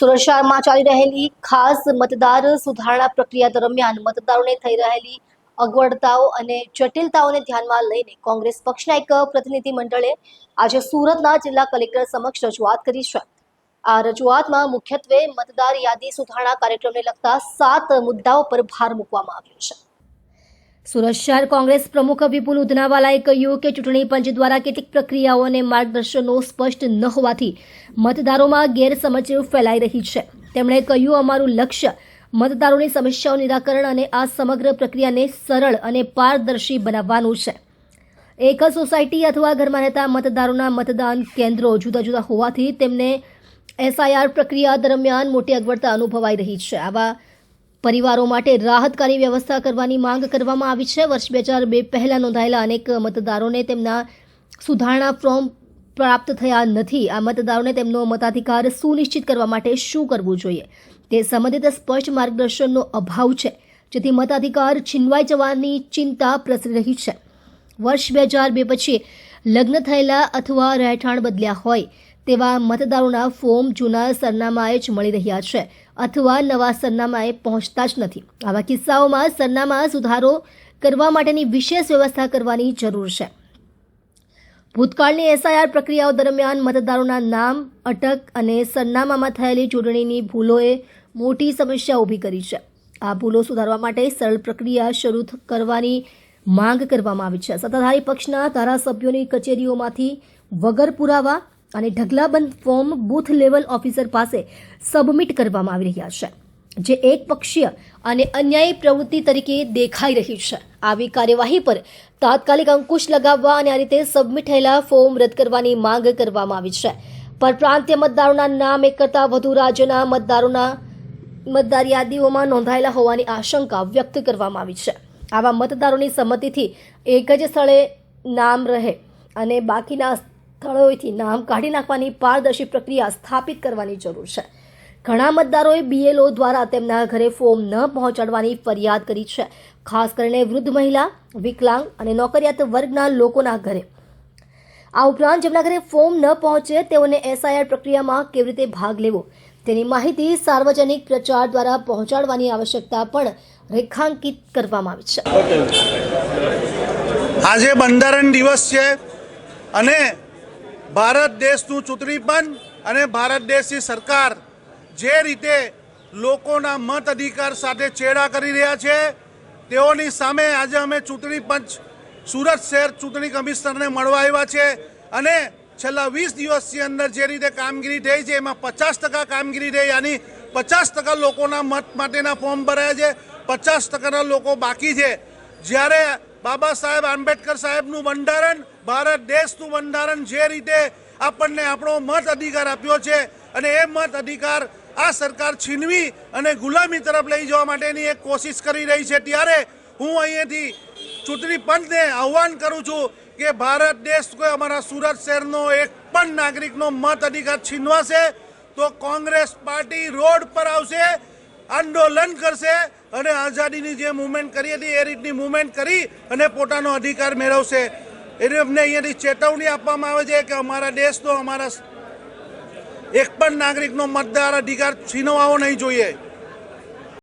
સુરત શહેરમાં ચાલી રહેલી ખાસ મતદાર સુધારણા પ્રક્રિયા દરમિયાન મતદારોને થઈ રહેલી અગવડતાઓ અને જટિલતાઓને ધ્યાનમાં લઈને કોંગ્રેસ પક્ષના એક પ્રતિનિધિ મંડળે આજે સુરતના જિલ્લા કલેક્ટર સમક્ષ રજૂઆત કરી છે। આ રજૂઆતમાં મુખ્યત્વે મતદાર યાદી સુધારણા કાર્યક્રમને લગતા 7 મુદ્દાઓ પર ભાર મૂકવામાં આવ્યો છે। સુરત શહેર કોંગ્રેસ પ્રમુખ વિપુલ ઉધનાવાલાએ કહ્યું કે ચૂંટણી પંચ દ્વારા કેટલીક પ્રક્રિયાઓ અને માર્ગદર્શનો સ્પષ્ટ ન હોવાથી મતદારોમાં ગેરસમજ ફેલાઈ રહી છે। તેમણે કહ્યું, અમારું લક્ષ્ય મતદારોની સમસ્યાઓનું નિરાકરણ અને આ સમગ્ર પ્રક્રિયાને સરળ અને પારદર્શી બનાવવાનું છે। એક સોસાયટી અથવા ઘરમાં રહેતા મતદારોના મતદાન કેન્દ્રો જુદા જુદા હોવાથી તેમને SIR પ્રક્રિયા દરમિયાન મોટી અગવડતા અનુભવાઈ રહી છે। આવા પરિવારો માટે રાહતકારી વ્યવસ્થા કરવાની માંગ કરવામાં આવી છે। વર્ષ 2002 પહેલા નોંધાયેલા અનેક મતદારોને તેમના સુધારણા ફોર્મ પ્રાપ્ત થયા નથી। આ મતદારોને તેમનો મતાધિકાર સુનિશ્ચિત કરવા માટે શું કરવું જોઈએ તે સંબંધિત સ્પષ્ટ માર્ગદર્શનનો અભાવ છે, જેથી મતાધિકાર છીનવાઈ જવાની ચિંતા પ્રસરી રહી છે। વર્ષ 2002 પછી લગ્ન થયેલા અથવા રહેઠાણ બદલ્યા હોય તેવા મતદારોના ફોર્મ જૂના સરનામાએ જ મળી રહ્યા છે અથવા નવા સરનામાએ પહોંચતા જ નથી। આવા કિસ્સાઓમાં સરનામા સુધારો કરવા માટેની વિશેષ વ્યવસ્થા કરવાની જરૂર છે। ભૂતકાળની SIR પ્રક્રિયાઓ દરમિયાન મતદારોના નામ, અટક અને સરનામામાં થયેલી જોડણીની ભૂલોએ મોટી સમસ્યા ઊભી કરી છે। આ ભૂલો સુધારવા માટે સરળ પ્રક્રિયા શરૂ કરવાની માંગ કરવામાં આવી છે। સત્તાધારી પક્ષના ધારાસભ્યોની કચેરીઓમાંથી વગર પુરાવા અને ઢગલાબંધ ફોર્મ બૂથ લેવલ ઓફિસર પાસે સબમિટ કરવામાં આવી રહ્યા છે, જે એક પક્ષીય અને અન્યાયી પ્રવૃત્તિ તરીકે દેખાઈ રહી છે। આવી કાર્યવાહી પર તાત્કાલિક અંકુશ લગાવવા અને આ રીતે સબમિટ થયેલા ફોર્મ રદ કરવાની માંગ કરવામાં આવી છે। પરપ્રાંતીય મતદારોના નામ એક કરતાં વધુ રાજ્યના મતદારોના મતદાર યાદીઓમાં નોંધાયેલા હોવાની આશંકા વ્યક્ત કરવામાં આવી છે। આવા મતદારોની સંમતિથી એક જ સ્થળે નામ રહે અને બાકીના સ્થળોએથી નામ કાઢી નાખવાની પારદર્શી પ્રક્રિયા સ્થાપિત કરવાની જરૂર છે। ઘણા મતદારોએ BLO દ્વારા તેમના ઘરે ફોર્મ ન પહોંચાડવાની ફરિયાદ કરી છે, ખાસ કરીને વૃદ્ધ મહિલા, વિકલાંગ અને નોકરિયાત વર્ગના લોકોના ઘરે। આ ઉપરાંત જેમના ઘરે ફોર્મ ન પહોંચે તેઓને SIR પ્રક્રિયામાં કેવી રીતે ભાગ લેવો તેની માહિતી સાર્વજનિક પ્રચાર દ્વારા પહોંચાડવાની આવશ્યકતા પણ રેખાંકિત કરવામાં આવી છે। આજે બંધારણ દિવસ છે અને ભારત દેશનું ચૂંટણી પંચ અને ભારત દેશની સરકાર જે રીતે લોકોના મત અધિકાર સાથે ચેડા કરી રહ્યા છે તેઓની સામે આજે અમે ચૂંટણી પંચ સુરત શહેર ચૂંટણી કમિશનરને મળવા આવ્યા છે અને છેલ્લા 20 દિવસની અંદર જે રીતે કામગીરી થઈ છે એમાં 50% કામગીરી થઈ, યાની 50% લોકોના મત માટેના ફોર્મ ભરાયા છે, 50%ના લોકો બાકી છે। જ્યારે બાબા સાહેબ આંબેડકર સાહેબનું બંધારણ, ભારત દેશનું બંધારણ જે રીતે આપણને આપણો મત અધિકાર આપ્યો છે અને એ મત અધિકાર આ સરકાર છીનવી અને ગુલામી તરફ લઈ જવા માટેની એક કોશિશ કરી રહી છે, ત્યારે હું અહીંયાથી ચૂંટણી પંચને આહ્વાન કરું છું કે ભારત દેશ કોઈ અમારા સુરત શહેરનો એક પણ નાગરિકનો મત અધિકાર છીનવાશે તો કોંગ્રેસ પાર્ટી રોડ પર આવશે, આંદોલન કરશે અને આઝાદીની જે મૂવમેન્ટ કરી હતી એ રીતની મૂવમેન્ટ કરી અને પોતાનો અધિકાર મેળવશે। એટલે અમને અહીંયાથી ચેતવણી આપવામાં આવે છે કે અમારા દેશનો, અમારા એક પણ નાગરિકનો મતદાર અધિકાર છીનવાવો નહીં જોઈએ।